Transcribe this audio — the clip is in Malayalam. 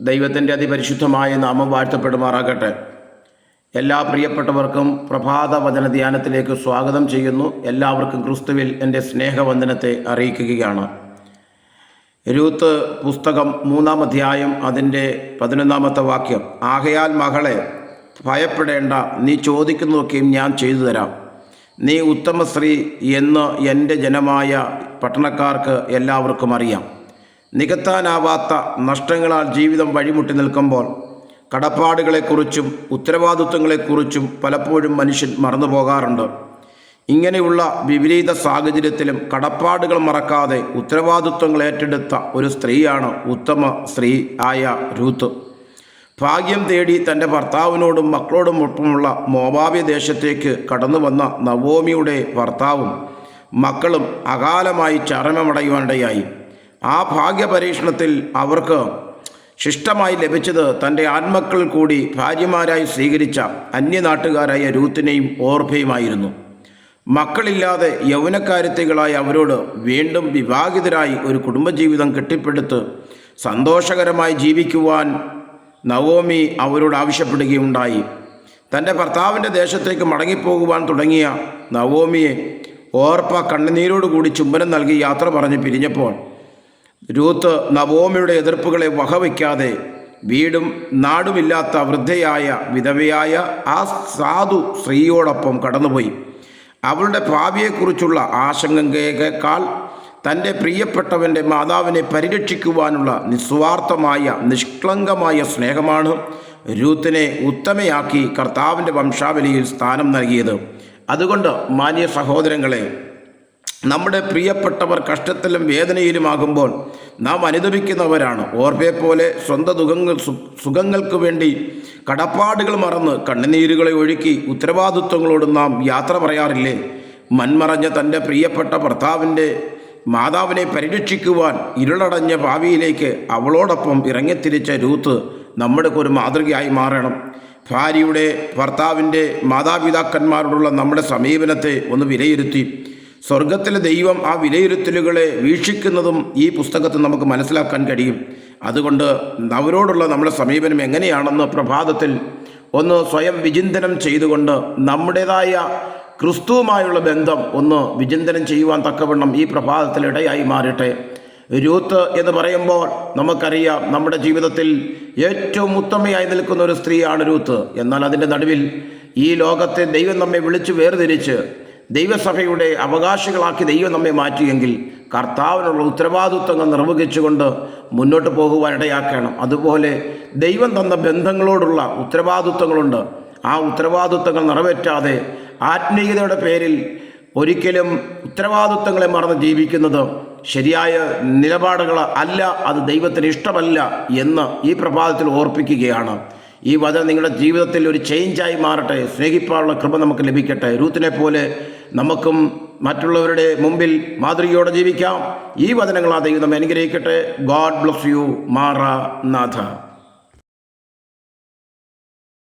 ദൈവത്തിൻ്റെ അതിപരിശുദ്ധമായ നാമം വാഴ്ത്തപ്പെടുമാറാകട്ടെ. എല്ലാ പ്രിയപ്പെട്ടവർക്കും പ്രഭാത വചന ധ്യാനത്തിലേക്ക് സ്വാഗതം ചെയ്യുന്നു. എല്ലാവർക്കും ക്രിസ്തുവിൽ എൻ്റെ സ്നേഹവന്ദനത്തെ അറിയിക്കുകയാണ്. രൂത്ത് പുസ്തകം 3-ാം അധ്യായം അതിൻ്റെ 11-ാമത്തെ വാക്യം. ആകയാൽ മകളെ ഭയപ്പെടേണ്ട, നീ ചോദിക്കുന്നതൊക്കെയും ഞാൻ ചെയ്തു തരാം. നീ ഉത്തമ സ്ത്രീ എന്ന് എൻ്റെ ജനമായ പട്ടണക്കാർക്ക് എല്ലാവർക്കും അറിയാം. നികത്താനാവാത്ത നഷ്ടങ്ങളാൽ ജീവിതം വഴിമുട്ടി നിൽക്കുമ്പോൾ കടപ്പാടുകളെക്കുറിച്ചും ഉത്തരവാദിത്വങ്ങളെക്കുറിച്ചും പലപ്പോഴും മനുഷ്യൻ മറന്നു പോകാറുണ്ട്. ഇങ്ങനെയുള്ള വിപരീത സാഹചര്യത്തിലും കടപ്പാടുകൾ മറക്കാതെ ഉത്തരവാദിത്വങ്ങൾ ഏറ്റെടുത്ത ഒരു സ്ത്രീയാണ് ഉത്തമ സ്ത്രീ ആയ രൂത്ത്. ഭാഗ്യം തേടി തൻ്റെ ഭർത്താവിനോടും മക്കളോടും ഒപ്പമുള്ള മോവാബ്യ ദേശത്തേക്ക് കടന്നു വന്ന നവോമിയുടെ ഭർത്താവും മക്കളും അകാലമായി ചരമമടയുവാനിടയായി. ആ ഭാഗ്യപരീക്ഷണത്തിൽ അവർക്ക് ശിഷ്ടമായി ലഭിച്ചത് തൻ്റെ ആൺമക്കളിൽ കൂടി ഭാര്യമാരായി സ്വീകരിച്ച അന്യനാട്ടുകാരായ രൂത്തിനെയും ഓർഭയുമായിരുന്നു. മക്കളില്ലാതെ യൗവനക്കാരത്തികളായ അവരോട് വീണ്ടും വിവാഹിതരായി ഒരു കുടുംബജീവിതം കെട്ടിപ്പടുത്ത് സന്തോഷകരമായി ജീവിക്കുവാൻ നവോമി അവരോട് ആവശ്യപ്പെടുകയുണ്ടായി. തൻ്റെ ഭർത്താവിൻ്റെ ദേശത്തേക്ക് മടങ്ങിപ്പോകുവാൻ തുടങ്ങിയ നവോമിയെ ഓർപ്പ കണ്ണുനീരോടുകൂടി ചുംബനം നൽകി യാത്ര പറഞ്ഞ് പിരിഞ്ഞപ്പോൾ രൂത്ത് നവോമിയുടെ എതിർപ്പുകളെ വകവയ്ക്കാതെ വീടും നാടുമില്ലാത്ത വൃദ്ധയായ വിധവയായ ആ സാധു സ്ത്രീയോടൊപ്പം കടന്നുപോയി. അവളുടെ ഭാവിയെക്കുറിച്ചുള്ള ആശങ്കയേക്കാൾ തൻ്റെ പ്രിയപ്പെട്ടവൻ്റെ മാതാവിനെ പരിരക്ഷിക്കുവാനുള്ള നിസ്വാർത്ഥമായ നിഷ്കളങ്കമായ സ്നേഹമാണ് രൂത്തിനെ ഉത്തമയാക്കി കർത്താവിൻ്റെ വംശാവലിയിൽ സ്ഥാനം നൽകിയത്. അതുകൊണ്ട് മാന്യ സഹോദരങ്ങളെ, നമ്മുടെ പ്രിയപ്പെട്ടവർ കഷ്ടത്തിലും വേദനയിലുമാകുമ്പോൾ നാം അനുദപിക്കുന്നവരാണ്. ഓർമ്മയെപ്പോലെ സ്വന്തം സുഖങ്ങൾക്ക് വേണ്ടി കടപ്പാടുകൾ മറന്ന് കണ്ണുനീരുകളെ ഒഴുക്കി ഉത്തരവാദിത്വങ്ങളോട് നാം യാത്ര പറയാറില്ലേ? മൺമറഞ്ഞ തൻ്റെ പ്രിയപ്പെട്ട ഭർത്താവിൻ്റെ മാതാവിനെ പരിരക്ഷിക്കുവാൻ ഇരുളടഞ്ഞ ഭാവിയിലേക്ക് അവളോടൊപ്പം ഇറങ്ങിത്തിരിച്ച രൂത്ത് നമ്മുടെ ഒരു മാതൃകയായി മാറണം. ഭാര്യയുടെ ഭർത്താവിൻ്റെ മാതാപിതാക്കന്മാരോടുള്ള നമ്മുടെ സമീപനത്തെ ഒന്ന് വിലയിരുത്തി സ്വർഗത്തിലെ ദൈവം ആ വിലയിരുത്തലുകളെ വീക്ഷിക്കുന്നതും ഈ പുസ്തകത്തിൽ നമുക്ക് മനസ്സിലാക്കാൻ കഴിയും. അതുകൊണ്ട് അവരോടുള്ള നമ്മുടെ സമീപനം എങ്ങനെയാണെന്ന് പ്രഭാതത്തിൽ ഒന്ന് സ്വയം വിചിന്തനം ചെയ്തുകൊണ്ട് നമ്മുടേതായ ക്രിസ്തുവുമായുള്ള ബന്ധം ഒന്ന് വിചിന്തനം ചെയ്യുവാൻ തക്കവണ്ണം ഈ പ്രഭാതത്തിൽ ഇടയായി മാറട്ടെ. രൂത്ത് എന്ന് പറയുമ്പോൾ നമുക്കറിയാം, നമ്മുടെ ജീവിതത്തിൽ ഏറ്റവും ഉത്തമയായി നിൽക്കുന്ന ഒരു സ്ത്രീയാണ് രൂത്ത്. എന്നാൽ അതിൻ്റെ നടുവിൽ ഈ ലോകത്തെ ദൈവം നമ്മെ വിളിച്ച് വേർതിരിച്ച് ദൈവസഭയുടെ അവകാശികളാക്കി ദൈവം നമ്മെ മാറ്റിയെങ്കിൽ കർത്താവിനുള്ള ഉത്തരവാദിത്വങ്ങൾ നിർവഹിച്ചുകൊണ്ട് മുന്നോട്ട് പോകുവാൻ ഇടയാക്കണം. അതുപോലെ ദൈവം തന്ന ബന്ധങ്ങളോടുള്ള ഉത്തരവാദിത്വങ്ങളുണ്ട്. ആ ഉത്തരവാദിത്വങ്ങൾ നിറവേറ്റാതെ ആത്മീയതയുടെ പേരിൽ ഒരിക്കലും ഉത്തരവാദിത്വങ്ങളെ മറന്ന് ജീവിക്കുന്നത് ശരിയായ നിലപാടുകൾ അല്ല, അത് ദൈവത്തിന് ഇഷ്ടമല്ല എന്ന് ഈ പ്രഭാതത്തിൽ ഓർപ്പിക്കുകയാണ്. ഈ വചനം നിങ്ങളുടെ ജീവിതത്തിൽ ഒരു ചേഞ്ചായി മാറട്ടെ. സ്നേഹിപ്പാനുള്ള കൃപ നമുക്ക് ലഭിക്കട്ടെ. രൂത്തിനെ പോലെ നമുക്കും മറ്റുള്ളവരുടെ മുമ്പിൽ മാതൃകയോടെ ജീവിക്കാം. ഈ വചനങ്ങൾ ആ ദൈവം നമ്മെ അനുഗ്രഹിക്കട്ടെ. God bless you. മാറാനാഥ.